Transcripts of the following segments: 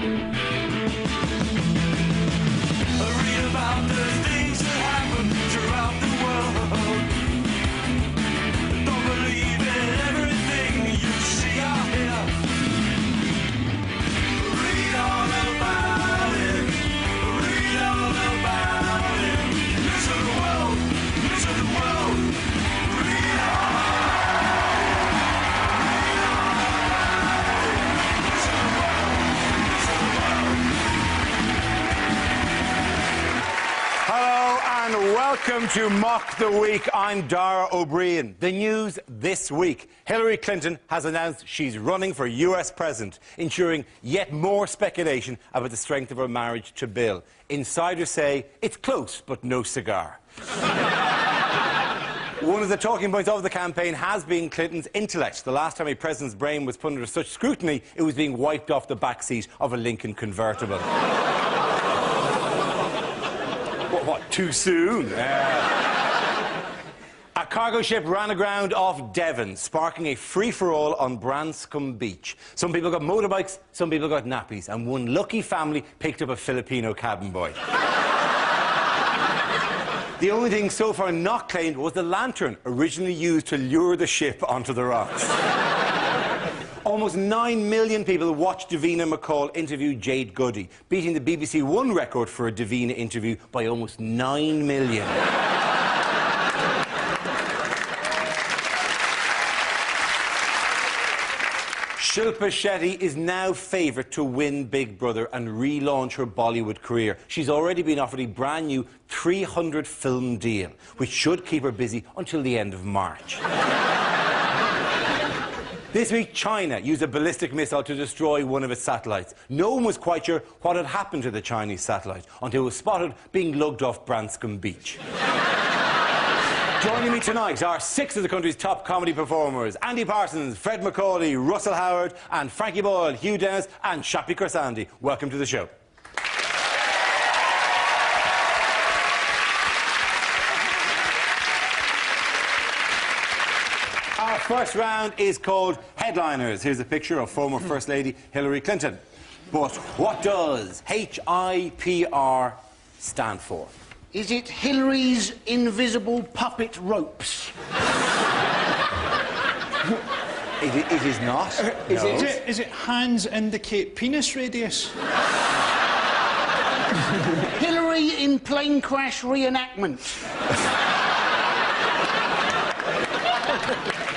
Read about the things that happen throughout the world. Don't believe in everything you see or hear. Read all about it. Read all about it. News of the world. News of the world. Read all about it. Read all about it. News of the world. News of the world. Hello and welcome to Mock the Week. I'm Dara O'Brien. The news this week. Hillary Clinton has announced she's running for US President, ensuring yet more speculation about the strength of her marriage to Bill. Insiders say it's close, but no cigar. One of the talking points of the campaign has been Clinton's intellect. The last time a president's brain was put under such scrutiny, it was being wiped off the backseat of a Lincoln convertible. What, too soon? A cargo ship ran aground off Devon, sparking a free-for-all on Branscombe Beach. Some people got motorbikes, some people got nappies, and one lucky family picked up a Filipino cabin boy. The only thing so far not claimed was the lantern originally used to lure the ship onto the rocks. Almost 9 million people watched Davina McCall interview Jade Goody, beating the BBC One record for a Davina interview by almost 9 million. Shilpa Shetty is now favourite to win Big Brother and relaunch her Bollywood career. She's already been offered a brand new 300-film deal, which should keep her busy until the end of March. This week, China used a ballistic missile to destroy one of its satellites. No one was quite sure what had happened to the Chinese satellite until it was spotted being lugged off Branscombe Beach. Joining me tonight are 6 of the country's top comedy performers: Andy Parsons, Fred Macaulay, Russell Howard, and Frankie Boyle, Hugh Dennis, and Shappi Khorsandi. Welcome to the show. Our first round is called Headliners. Here's a picture of former First Lady Hillary Clinton. But what does HIPR stand for? Is it Hillary's invisible puppet ropes? It is not. Is it hands indicate penis radius? Hillary in plane crash reenactment.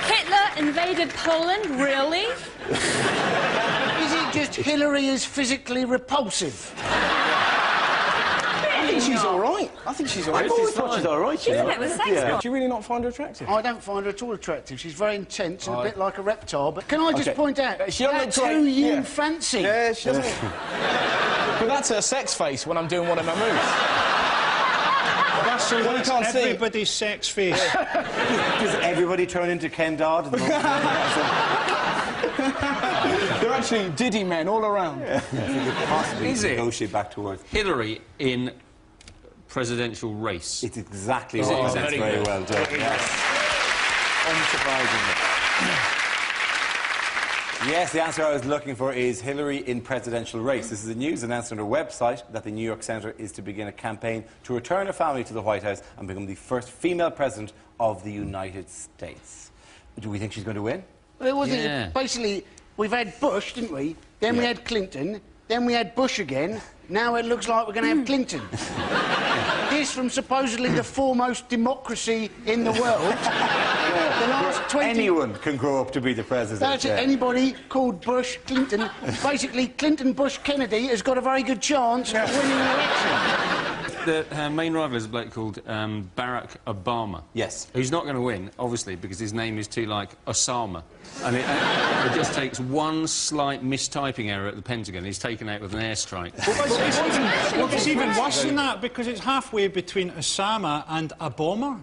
Hitler invaded Poland, really? Is it just Hillary is physically repulsive? I think she's all right. I think she's all right. I've always thought she's all right. She's a bit of a sex bomb. Do you really not find her attractive? I don't find her at all attractive. She's very intense and a bit like a reptile. But can I just point out, She doesn't that's look who great. you Yeah. fancy. Yeah, she doesn't. But that's her sex face when I'm doing one of my moves. So Well, you can't see. everybody's sex face. Does everybody turn into Ken Dodd? At the moment? They're actually Diddy men all around. If you could possibly Is it? negotiate back towards. Hillary in presidential race. It's exactly Is it? what that's Very very good. well done. Yes. Unsurprisingly. Yes, the answer I was looking for is Hillary in presidential race. This is the news announced on her website that the New York Senator is to begin a campaign to return her family to the White House and become the first female president of the United States. Do we think she's going to win? Well, it wasn't Yeah. basically, we've had Bush, didn't we? Then we had Clinton. Then we had Bush again. Now it looks like we're going to have Clinton. This from supposedly the foremost democracy in the world. The last 20... Anyone can grow up to be the president. That's it. Anybody called Bush, Clinton. Basically, Clinton, Bush, Kennedy has got a very good chance of winning an election. Her main rival is a bloke called Barack Obama. Yes. Who's not going to win, obviously, because his name is too like Osama. And it just takes one slight mistyping error at the Pentagon. He's taken out with an airstrike. It's even worse than that, because it's halfway between Osama and a bomber.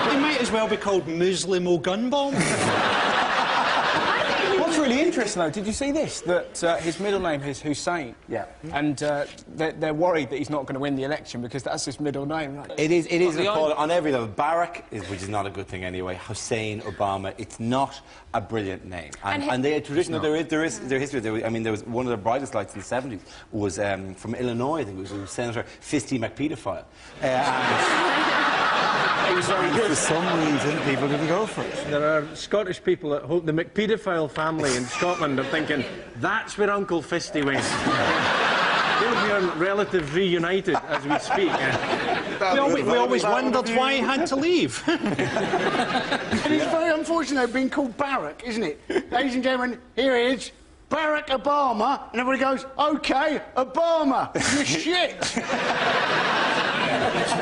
He might as well be called Muslimo Gun Bomb. What's really interesting, though. Did you see this? That his middle name is Hussein. Yeah. And they're worried that he's not going to win the election because that's his middle name. Right? It is appalling on every level. Barack, which is not a good thing anyway. Hussein, Obama, it's not a brilliant name. And they traditionally, there is history. I mean, there was one of the brightest lights in the 70s was from Illinois, I think it was Senator Fisty McPedophile. He was very good. For some reason, people didn't go for it. There are Scottish people that hope the McPedophile family in Scotland are thinking, that's where Uncle Fisty went. They'll be on relatives reunited as we speak. We always wondered why he had to leave. And it's very unfortunate being called Barack, isn't it? Ladies and gentlemen, here he is, Barack Obama, and everybody goes, OK, Obama, you shit.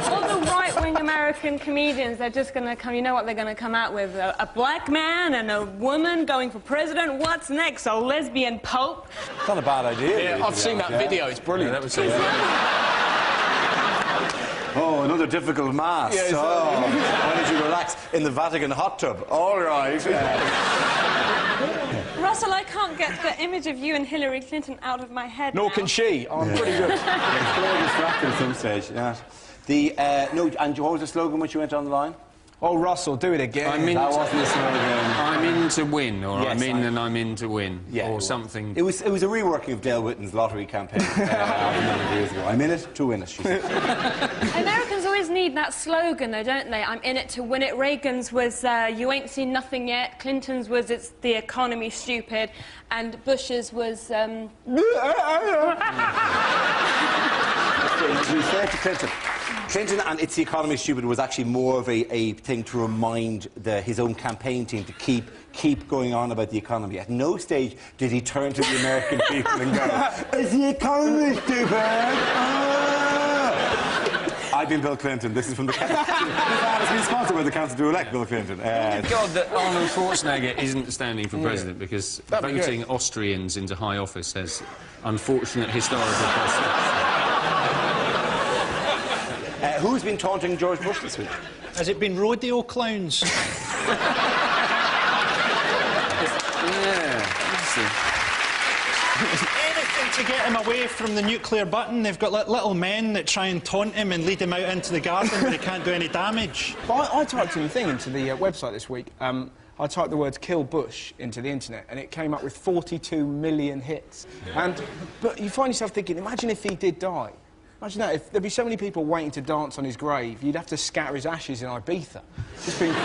All the right-wing American comedians, they're just going to come... You know what they're going to come out with? A black man and a woman going for president. What's next? A lesbian pope? It's not a bad idea. Yeah, really, I've seen that video. It's brilliant. That was Oh, another difficult mass. Yeah, why don't you relax in the Vatican hot tub? All right. Russell, I can't get the image of you and Hillary Clinton out of my head Nor now. can she. I'm pretty good. It's very distracting at some stage. Yeah. And what was the slogan when you went on the line? Oh, Russell, do it again. That wasn't the slogan. I'm in to win, or Yes, I'm in and I'm in to win, or something. It was a reworking of Dale Whitton's lottery campaign a number of years ago. I'm in it to win it, she said. Americans always need that slogan, though, don't they? I'm in it to win it. Reagan's was, you ain't seen nothing yet. Clinton's was, it's the economy stupid. And Bush's was, To be fair to Clinton and It's the Economy Stupid was actually more of a thing to remind his own campaign team to keep going on about the economy. At no stage did he turn to the American people and go, "Is the economy stupid?" I've been Bill Clinton. This is from the It's been sponsored by the Council to elect Bill Clinton. Thank God that Arnold Schwarzenegger isn't standing for president, because That'd be voting good. Austrians into high office has unfortunate historical prospects. Who's been taunting George Bush this week? Has it been rodeo clowns? Anything to get him away from the nuclear button. They've got little men that try and taunt him and lead him out into the garden where he can't do any damage. But I typed in a thing into the website this week. I typed the words "kill Bush" into the internet, and it came up with 42 million hits. But you find yourself thinking, imagine if he did die. Imagine that, if there'd be so many people waiting to dance on his grave, you'd have to scatter his ashes in Ibiza. Just being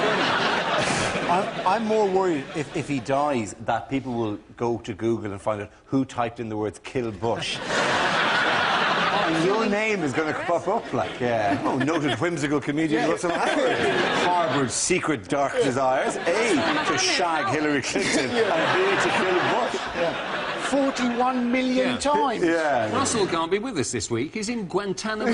I'm more worried if he dies that people will go to Google and find out who typed in the words "kill Bush." And your name is going to pop up, like, noted whimsical comedian Russell Howard harboured secret dark desires, A, to shag Hillary Clinton, and B, to kill Bush. 41 million times. Yeah. Russell can't be with us this week. He's in Guantanamo.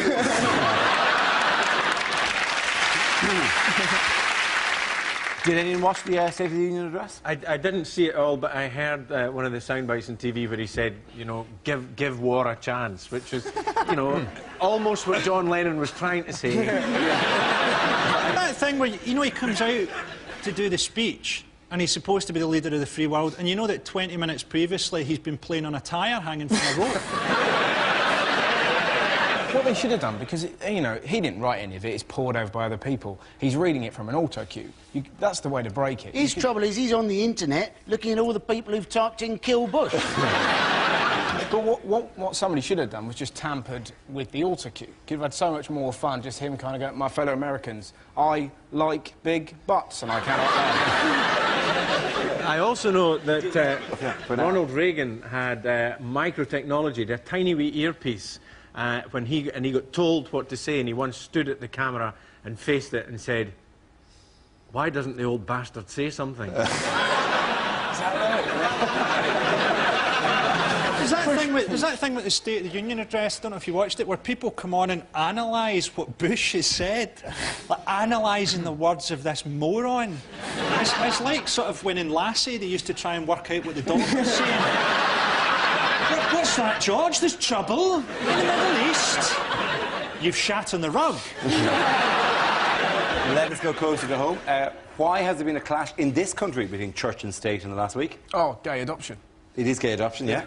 Did anyone watch the State of the Union address? I didn't see it all, but I heard one of the sound bites on TV where he said, you know, give war a chance, which was, you know, almost what John Lennon was trying to say. That thing where, you know, he comes out to do the speech and he's supposed to be the leader of the free world, and you know that 20 minutes previously he's been playing on a tyre hanging from a rope. What they should have done, because, you know, he didn't write any of it, it's poured over by other people. He's reading it from an auto-cue. That's the way to break it. His trouble is he's on the internet looking at all the people who've typed in "kill Bush." But what somebody should have done was just tampered with the auto-cue. Could have had so much more fun, just him kind of going, "My fellow Americans, I like big butts and I cannot lie." I also know that Ronald Reagan had microtechnology, a tiny wee earpiece, when he got told what to say, and he once stood at the camera and faced it and said, "Why doesn't the old bastard say something?" There's that thing with the State of the Union address, I don't know if you watched it, where people come on and analyse what Bush has said. Like, analysing the words of this moron. It's like sort of when in Lassie they used to try and work out what the dog was saying. What's that, George? There's trouble in the Middle East. You've shat on the rug. let's go closer to home. Why has there been a clash in this country between church and state in the last week? Oh, gay adoption. It is gay adoption, yeah?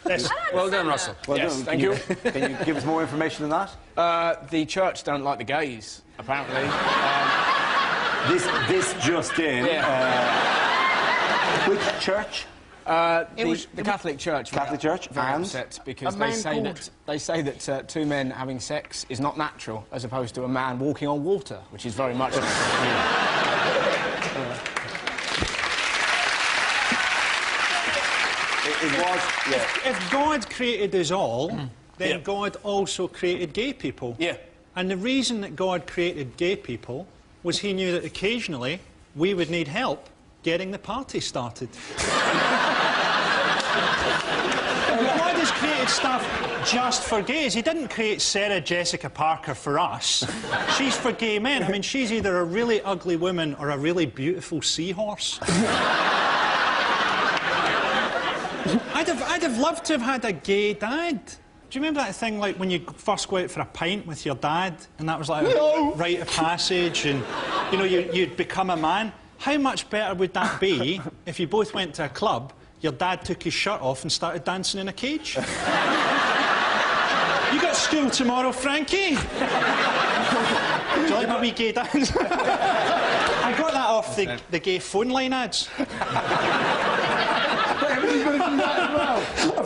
Yes. Well done, Russell. Well Yes, done. thank you. Can you give us more information on that? The church don't like the gays, apparently. This just in. Yeah. Which church? The Catholic Church. Catholic Church, very and? upset because A they man say called- that two men having sex is not natural, as opposed to a man walking on water, which is very much natural. It was, yeah. If God created us all, then God also created gay people. Yeah. And the reason that God created gay people was he knew that occasionally we would need help getting the party started. God has created stuff just for gays. He didn't create Sarah Jessica Parker for us. She's for gay men. I mean, she's either a really ugly woman or a really beautiful seahorse. I'd have loved to have had a gay dad. Do you remember that thing, like, when you first go out for a pint with your dad, and that was like a rite of passage, and, you know, you'd become a man? How much better would that be if you both went to a club, your dad took his shirt off and started dancing in a cage? You got school tomorrow, Frankie? Do you like my wee gay dance? I got that off the gay phone line ads.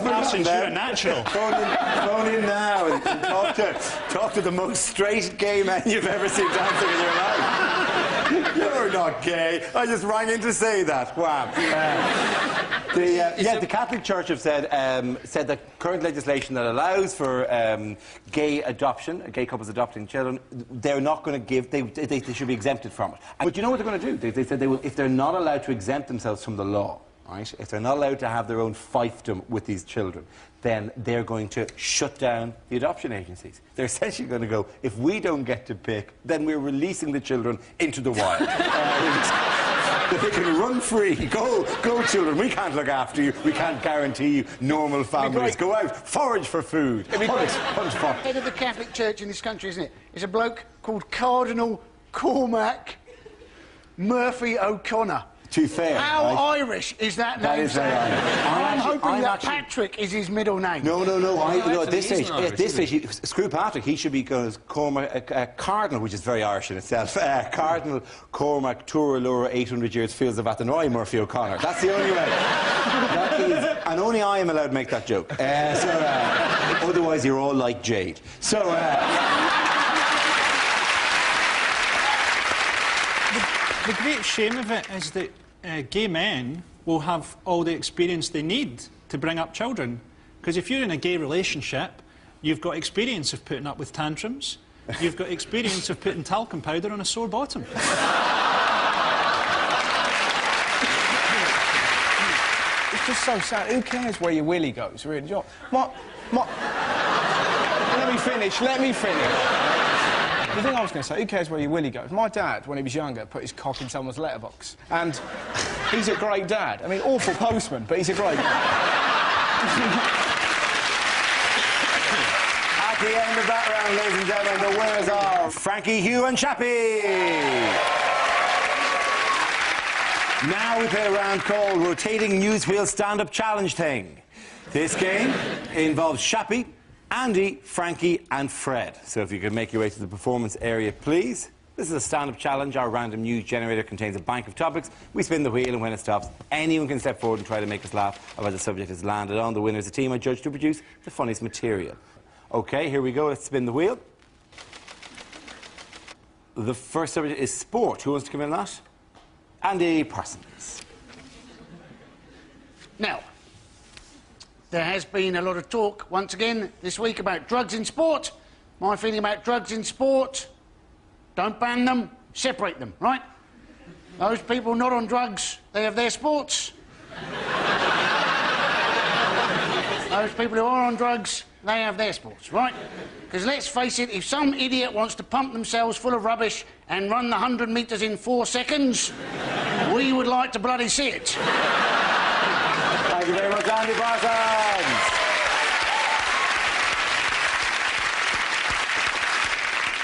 Alison, you're a natural. Phone in now and talk to the most straight gay man you've ever seen dancing in your life. You're not gay. I just rang in to say that. Wow. The Catholic Church have said that current legislation that allows for gay adoption, gay couples adopting children, they're not going to give. They should be exempted from it. But you know what they're going to do? They said they will, if they're not allowed to exempt themselves from the law. Right? If they're not allowed to have their own fiefdom with these children, then they're going to shut down the adoption agencies. They're essentially going to go, if we don't get to pick, then we're releasing the children into the wild. That they can run free. Go, children. We can't look after you. We can't guarantee you normal families. Go out, forage for food. Hunt for. Head of the Catholic Church in this country, isn't it? Is a bloke called Cardinal Cormac Murphy O'Connor. Too fair. How right? Irish is that That name? is very Irish. I'm hoping that actually- Patrick is his middle name. No. At this he's stage, not Irish, screw Patrick. He should be going as Cardinal, which is very Irish in itself. Cardinal Cormac Turalura 800 years Fields of Athenry Murphy O'Connor. That's the only way. That is, and only I am allowed to make that joke. Otherwise, you're all like Jade. So. The great shame of it is that gay men will have all the experience they need to bring up children. Because if you're in a gay relationship, you've got experience of putting up with tantrums, you've got experience of putting talcum powder on a sore bottom. It's just so sad. Who cares where your willy goes, really? Let me finish. The thing I was going to say, who cares where your willy goes? My dad, when he was younger, put his cock in someone's letterbox. And he's a great dad. I mean, awful postman, but he's a great dad. At the end of that round, ladies and gentlemen, the winners are Frankie, Hugh and Chappie. Now we play a round called Rotating Newswheel Stand-Up Challenge Thing. This game involves Chappie, Andy, Frankie and Fred. So if you could make your way to the performance area, please. This is a stand-up challenge. Our random news generator contains a bank of topics. We spin the wheel, and when it stops, anyone can step forward and try to make us laugh about the subject has landed on. The winner is a team I judge to produce the funniest material. OK, here we go. Let's spin the wheel. The first subject is sport. Who wants to come in on that? Andy Parsons. Now, there has been a lot of talk, once again, this week about drugs in sport. My feeling about drugs in sport, don't ban them, separate them, right? Those people not on drugs, they have their sports. Those people who are on drugs, they have their sports, right? Because let's face it, if some idiot wants to pump themselves full of rubbish and run the 100 metres in 4 seconds, we would like to bloody see it. Thank you very much, Andy Parsons.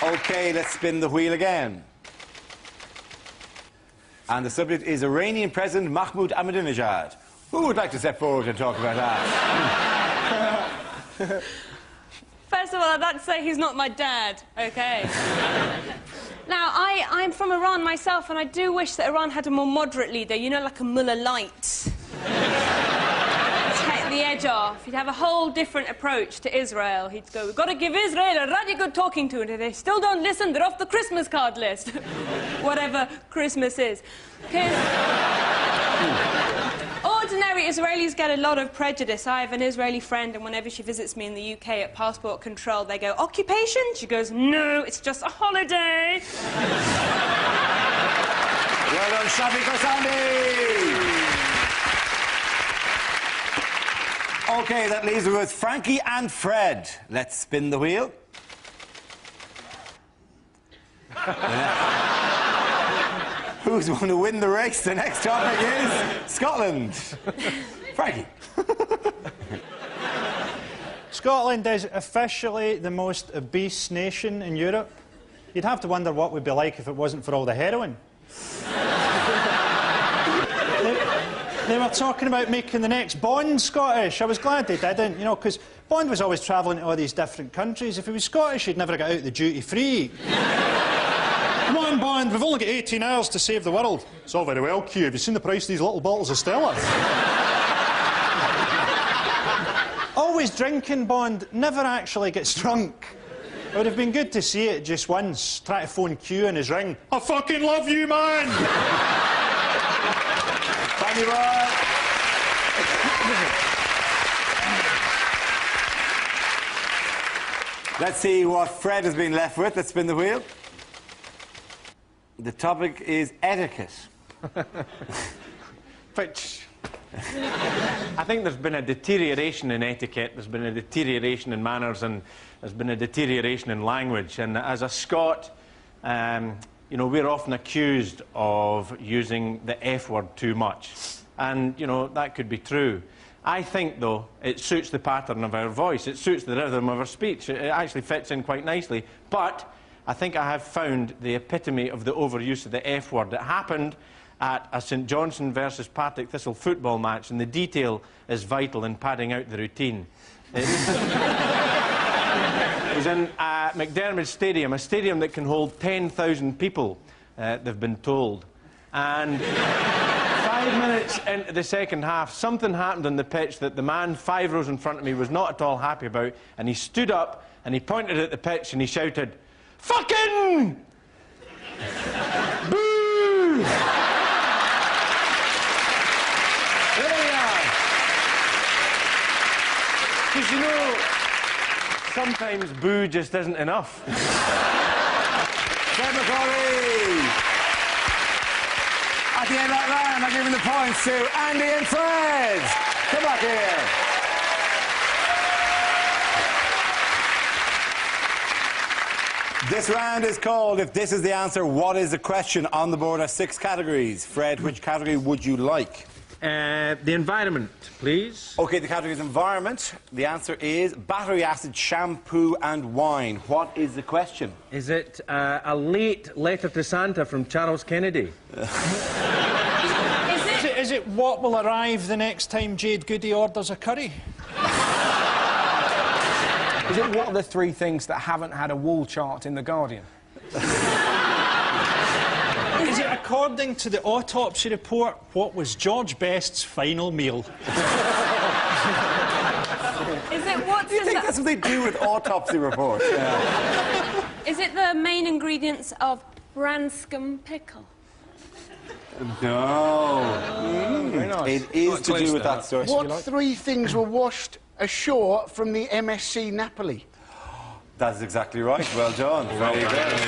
OK, let's spin the wheel again. And the subject is Iranian President Mahmoud Ahmadinejad. Who would like to step forward and talk about that? First of all, I'd like to say he's not my dad, OK? Now, I'm from Iran myself, and I do wish that Iran had a more moderate leader, you know, like a Mullah Light. Take the edge off. He'd have a whole different approach to Israel. He'd go, we've got to give Israel a really good talking to, and if they still don't listen, they're off the Christmas card list. Whatever Christmas is. Ordinary Israelis get a lot of prejudice. I have an Israeli friend, and whenever she visits me in the UK at passport control, they go, occupation? She goes, no, it's just a holiday. Well done, Shafi Kosandi! OK, that leaves us with Frankie and Fred. Let's spin the wheel. Who's going to win the race? The next topic is Scotland. Frankie. Scotland is officially the most obese nation in Europe. You'd have to wonder what we'd be like if it wasn't for all the heroin. They were talking about making the next Bond Scottish. I was glad they didn't, you know, because Bond was always travelling to all these different countries. If he was Scottish, he'd never get out the duty-free. Come on, Bond, we've only got 18 hours to save the world. It's all very well, Q. Have you seen the price of these little bottles of Stella? Always drinking, Bond, never actually gets drunk. It would have been good to see it just once. Try to phone Q in his ring. I fucking love you, man! Thank you, boy. Let's see what Fred has been left with. Let's spin the wheel. The topic is etiquette. Which... I think there's been a deterioration in etiquette, there's been a deterioration in manners, and there's been a deterioration in language. And as a Scot, you know, we're often accused of using the F word too much. And, you know, that could be true. I think, though, it suits the pattern of our voice, it suits the rhythm of our speech. It actually fits in quite nicely. But I think I have found the epitome of the overuse of the F word. It happened at a St Johnstone versus Partick Thistle football match, and the detail is vital in padding out the routine. It was in McDermott Stadium, a stadium that can hold 10,000 people, they've been told. And 5 minutes into the second half, something happened on the pitch that the man 5 rows in front of me was not at all happy about, and he stood up and he pointed at the pitch and he shouted, "Fucking! Boo!" There we are. Because, you know, sometimes boo just isn't enough. Fred McCauley. At the end of that round, I'm giving the points to Andy and Fred. Come back here. This round is called If This Is the Answer, What Is the Question? On the board are 6 categories. Fred, which category would you like? The environment, please. OK, the category is environment. The answer is battery acid, shampoo and wine. What is the question? Is it a late letter to Santa from Charles Kennedy? Is it what will arrive the next time Jade Goody orders a curry? Is it what are the 3 things that haven't had a wall chart in The Guardian? Is it according to the autopsy report, what was George Best's final meal? Is it what Do you think that's what they do with autopsy reports? Yeah. Is it the main ingredients of Branscombe pickle? No. Very nice. It is to do with that story. What 3 things were washed ashore from the MSC Napoli? That is exactly right. Well done. Very good.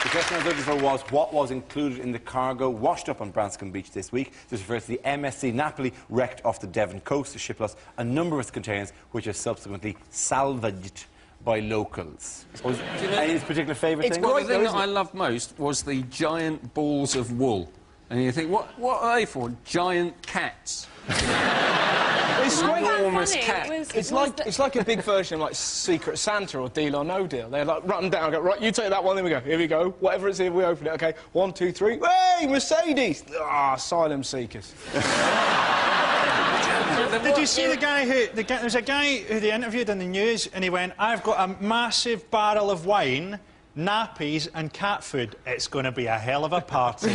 The question I was looking for was what was included in the cargo washed up on Branscombe Beach this week. This refers to the MSC Napoli wrecked off the Devon coast. The ship lost a number of its containers, which are subsequently salvaged by locals. Any particular favourite thing? One thing that I loved most was the giant balls of wool. And you think, what are they for? Giant cats. Is It's great. Enormous funny. cat. It's like a big version of like Secret Santa or Deal or No Deal. They're like run down, go, right, you take that one, then we go, here we go. Whatever it's here, we open it, okay. 1, 2, 3, hey, Mercedes! Ah, asylum seekers. Did you see the guy who... there was a guy who they interviewed in the news and he went, I've got a massive barrel of wine, nappies and cat food. It's going to be a hell of a party.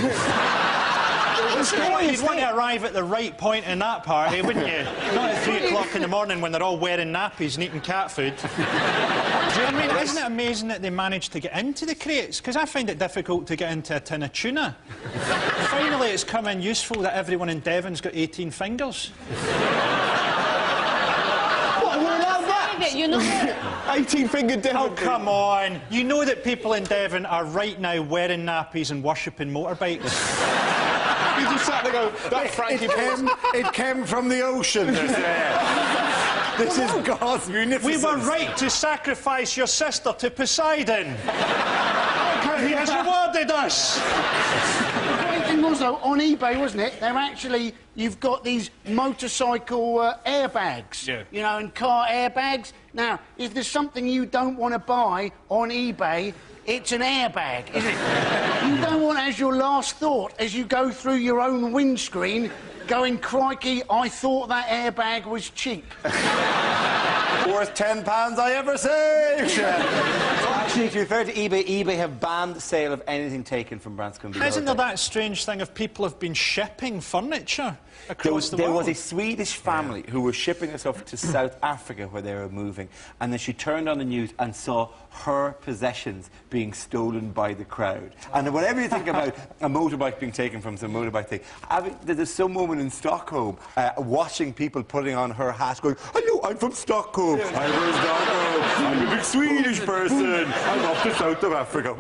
You'd want to arrive at the right point in that party, wouldn't you? Not at 3 o'clock in the morning when they're all wearing nappies and eating cat food. I mean, isn't it amazing that they managed to get into the crates? Because I find it difficult to get into a tin of tuna. Finally, it's come in useful that everyone in Devon's got 18 fingers. You're not... 18-fingered Devon. Oh, come on. You know that people in Devon are right now wearing nappies and worshipping motorbikes. You just sat there go, that Frankie... It came from the ocean. This is God's munificence. We were right to sacrifice your sister to Poseidon. He has rewarded us. The great thing was, though, on eBay, wasn't it? They're actually... You've got these motorcycle airbags, Yeah. you know, and car airbags. Now, if there's something you don't want to buy on eBay, it's an airbag, isn't it? You don't want as your last thought as you go through your own windscreen going, crikey, I thought that airbag was cheap. Worth £10 I ever saved. Actually, to be fair to eBay, eBay have banned the sale of anything taken from Branscombe. Isn't there that strange thing of people have been shipping furniture across the world? There was a Swedish family who were shipping their stuff to South Africa where they were moving, and then she turned on the news and saw her possessions being stolen by the crowd. And whatever you think about a motorbike being taken from some motorbike thing, there's some woman in Stockholm watching people putting on her hat going, hello, I'm from Stockholm. I'm from Stockholm. I'm a big Swedish person. I'm off to South of Africa.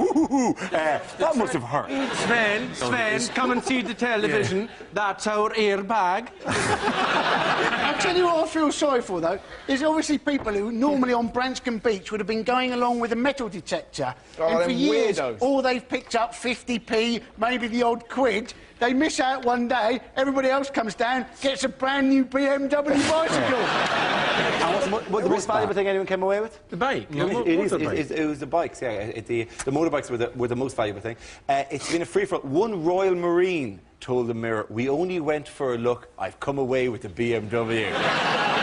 That must have hurt. Sven, come and see the television. That's our airbag. I'll tell you what I feel sorry for, though. There's obviously people who normally on Branscombe Beach would have been going along with a metal detector. Oh, and for them years, weirdos. all they've picked up 50p, maybe the odd quid. They miss out one day, everybody else comes down, gets a brand new BMW bicycle. And what's the most valuable thing anyone came away with? The bike. It was the bikes, yeah. The motorbikes were the most valuable thing. It's been a free-for-all. One Royal Marine told the Mirror, we only went for a look, I've come away with a BMW.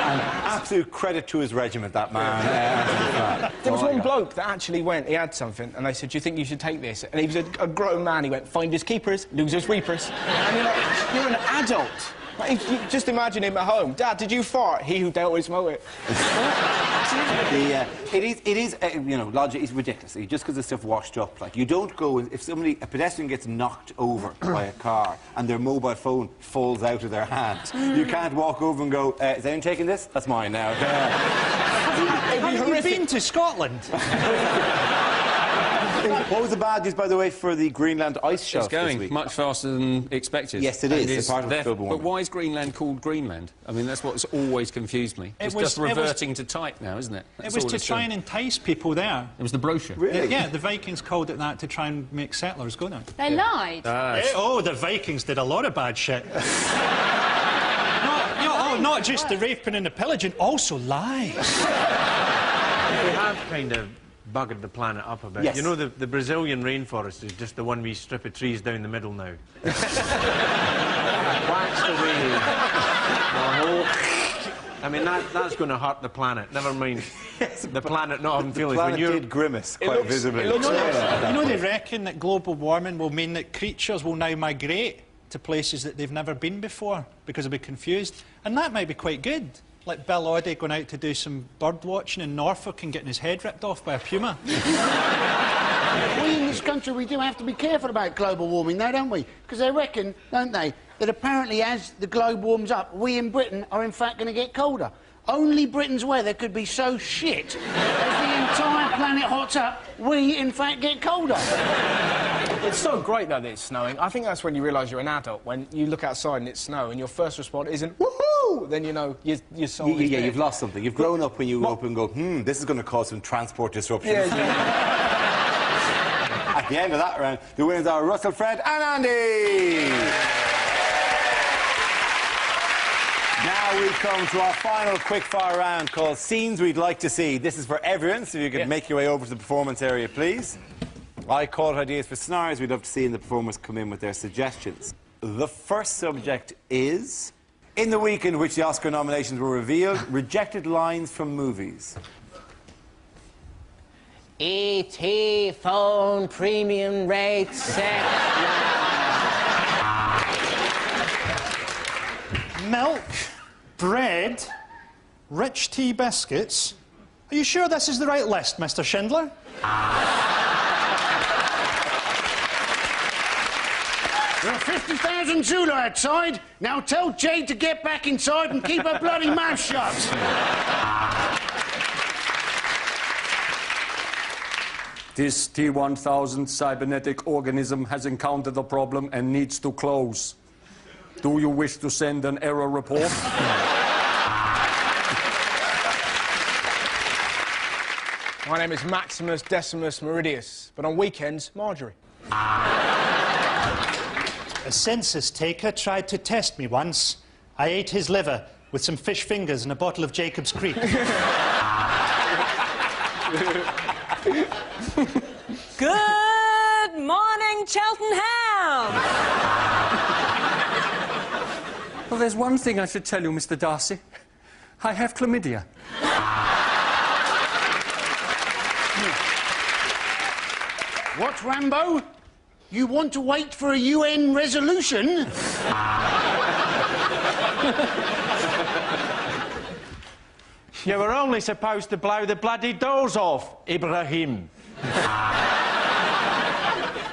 And absolute credit to his regiment, that man. There was one bloke that actually went, he had something, and they said, do you think you should take this? And he was a grown man, he went, finders keepers, losers weepers. And you're like, you're an adult. Like, if you just imagine him at home. Dad, did you fart? He who dealt with his motive. It is, you know, logic is ridiculous. Just because the stuff washed up, like, you don't go, if a pedestrian gets knocked over by a car and their mobile phone falls out of their hand, you can't walk over and go, is anyone taking this? That's mine now. Have you been to Scotland? What was the bad news, by the way, for the Greenland ice shelf It's going this week? much faster than expected. Yes, it is. It's part of global warming. But why is Greenland called Greenland? I mean, that's what's always confused me. It's just reverting to type now, isn't it? It was to try and entice people there. It was the brochure. Really? Yeah, the Vikings called it that to try and make settlers go there. They lied. Oh, the Vikings did a lot of bad shit. Not just the raping and the pillaging, also lies. We have kind of buggered the planet up a bit. Yes. You know, the Brazilian rainforest is just the one wee strip of trees down the middle now. Waxed away. I mean, that's going to hurt the planet. Never mind the planet not having feelings. The planet did grimace quite visibly. You know they reckon that global warming will mean that creatures will now migrate to places that they've never been before because they'll be confused. And that might be quite good. Like Bill Oddie going out to do some bird watching in Norfolk and getting his head ripped off by a puma. We in this country, we do have to be careful about global warming, though, don't we? Because they reckon, don't they, that apparently as the globe warms up, we in Britain are in fact going to get colder. Only Britain's weather could be so shit as the entire planet hots up, we in fact get colder. It's so great, though, that it's snowing. I think that's when you realise you're an adult, when you look outside and it's snow and your first response isn't, woohoo! Then you know your soul is dead. You've lost something. You've grown up when you go up and go, this is going to cause some transport disruptions. At the end of that round, the winners are Russell, Fred and Andy! Now we come to our final quickfire round called Scenes We'd Like to See. This is for everyone, so you can make your way over to the performance area, please. I called ideas for scenarios we'd love to see, and the performers come in with their suggestions. The first subject is... In the week in which the Oscar nominations were revealed, rejected lines from movies. E.T. phone premium rate set. Milk, bread, rich tea biscuits. Are you sure this is the right list, Mr. Schindler? There are 50,000 Zulu outside. Now tell Jade to get back inside and keep her bloody mouth shut. This T-1000 cybernetic organism has encountered a problem and needs to close. Do you wish to send an error report? My name is Maximus Decimus Meridius, but on weekends, Marjorie. A census taker tried to test me once. I ate his liver with some fish fingers and a bottle of Jacob's Creek. Good morning, Cheltenham! Well, there's one thing I should tell you, Mr. Darcy. I have chlamydia. What, Rambo? You want to wait for a UN resolution? You were only supposed to blow the bloody doors off, Ibrahim.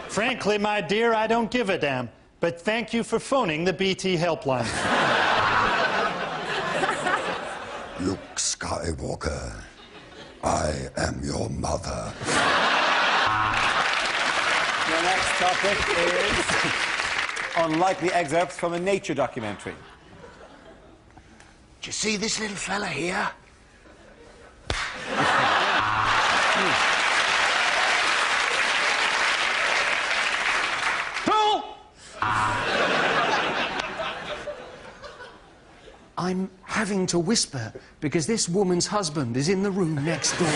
Frankly, my dear, I don't give a damn. But thank you for phoning the BT helpline. Luke Skywalker, I am your mother. The next topic is unlikely excerpts from a nature documentary. Do you see this little fella here? I'm having to whisper because this woman's husband is in the room next door.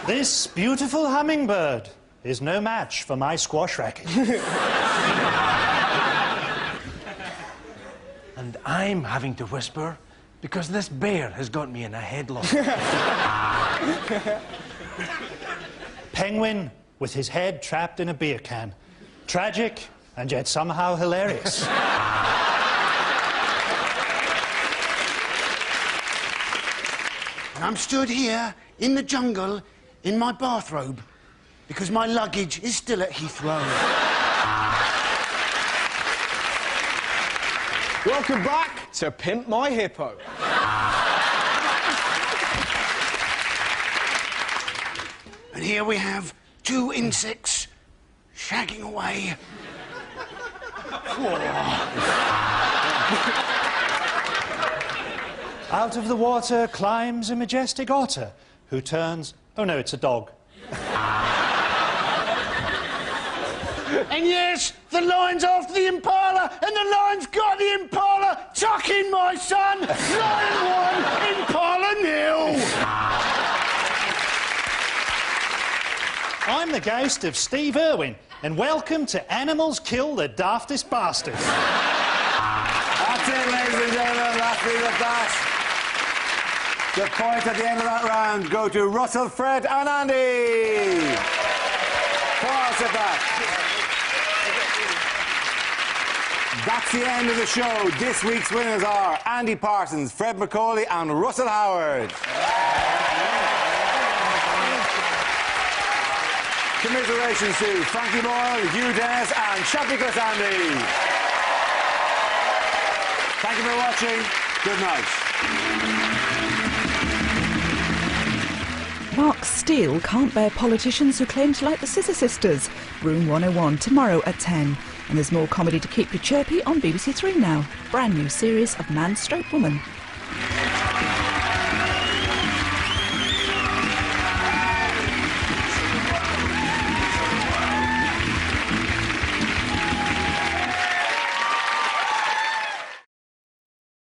This beautiful hummingbird is no match for my squash racket. And I'm having to whisper because this bear has got me in a headlock. Penguin with his head trapped in a beer can. Tragic and yet somehow hilarious. And I'm stood here in the jungle in my bathrobe because my luggage is still at Heathrow. Welcome back to Pimp My Hippo. And here we have two insects shagging away. Out of the water climbs a majestic otter who turns... Oh, no, it's a dog. And yes, the lion's after the impala, and the lion's got the impala. Tuck in, my son. Lion 1, impala 0. I'm the ghost of Steve Irwin, and welcome to Animals Kill the Daftest Bastards. That's it, ladies and gentlemen. Let's leave it at that. The points at the end of that round go to Russell, Fred and Andy. Pause at that. That's the end of the show. This week's winners are Andy Parsons, Fred McCauley and Russell Howard. Commiserations to Frankie Boyle, Hugh Dennis and Shafi Kosandi. Thank you for watching. Good night. Mark Steele can't bear politicians who claim to like the Scissor Sisters. Room 101 tomorrow at 10. And there's more comedy to keep you chirpy on BBC Three now. Brand new series of Man Stroke Woman.